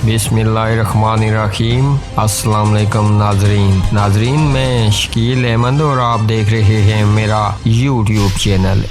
بسم اللہ الرحمن الرحیم۔ السلام علیکم ناظرین میں شکیل احمد اور آپ دیکھ رہے ہیں میرا یوٹیوب چینل۔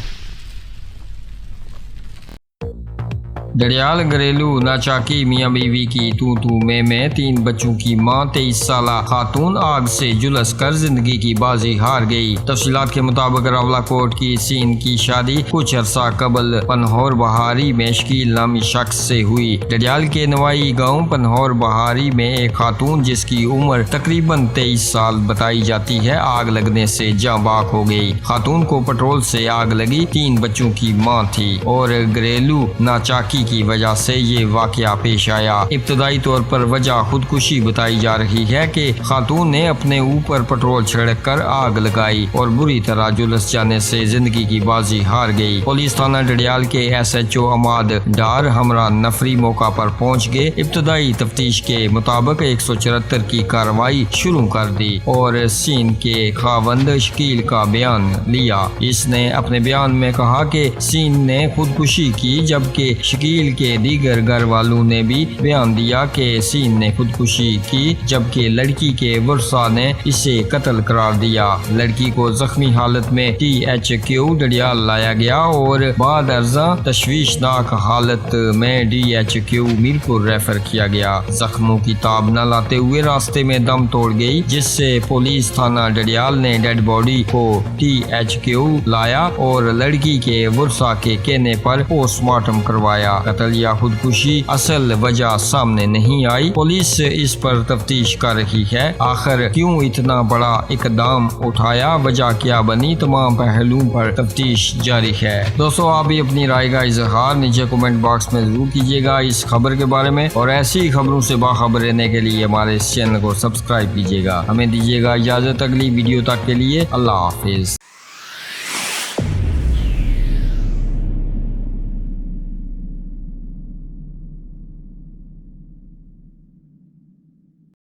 ڈڈیال گھریلو ناچاکی میاں بیوی کی تو میں 3 بچوں کی ماں 23 سالہ خاتون آگ سے جھلس کر زندگی کی بازی ہار گئی۔ تفصیلات کے مطابق راولہ کوٹ کی سین کی شادی کچھ عرصہ قبل پنہور بہاری میں شکیل نامی شخص سے ہوئی۔ ڈڈیال کے نوائی گاؤں پنہور بہاری میں ایک خاتون جس کی عمر تقریباً 23 سال بتائی جاتی ہے آگ لگنے سے جاں بحق ہو گئی۔ خاتون کو پٹرول سے آگ لگی، 3 بچوں کی ماں تھی اور گھریلو ناچاکی کی وجہ سے یہ واقعہ پیش آیا۔ ابتدائی طور پر وجہ خودکشی بتائی جا رہی ہے کہ خاتون نے اپنے اوپر پٹرول چھڑک کر آگ لگائی اور بری طرح جھلس جانے سے زندگی کی بازی ہار گئی۔ پولیس تھانہ ڈڈیال کے SHO عماد ڈار ہمراہ نفری موقع پر پہنچ گئے۔ ابتدائی تفتیش کے مطابق 174 کی کارروائی شروع کر دی اور سین کے خاوند شکیل کا بیان لیا۔ اس نے اپنے بیان میں کہا کہ سین نے خودکشی کی، جبکہ شکیل کے دیگر گھر والوں نے بھی بیان دیا کہ سین نے خودکشی کی، جبکہ لڑکی کے ورثاء نے اسے قتل قرار دیا۔ لڑکی کو زخمی حالت میں THQ ڈڈیال لایا گیا اور بعد ازاں تشویشناک حالت میں DHQ میرپور ریفر کیا گیا۔ زخموں کی تاب نہ لاتے ہوئے راستے میں دم توڑ گئی، جس سے پولیس تھانہ ڈڈیال نے ڈیڈ باڈی کو THQ لایا اور لڑکی کے ورثاء کے کہنے پر پوسٹ مارٹم کروایا۔ قتل یا خودکشی اصل وجہ سامنے نہیں آئی۔ پولیس اس پر تفتیش کر رہی ہے۔ آخر کیوں اتنا بڑا اقدام اٹھایا، وجہ کیا بنی، تمام پہلوؤں پر تفتیش جاری ہے۔ دوستو، آپ بھی اپنی رائے کا اظہار نیچے کمنٹ باکس میں ضرور کیجیے گا اس خبر کے بارے میں، اور ایسی خبروں سے باخبر رہنے کے لیے ہمارے اس چینل کو سبسکرائب کیجیے گا۔ ہمیں دیجیے گا اجازت اگلی ویڈیو تک کے لیے۔ اللہ حافظ۔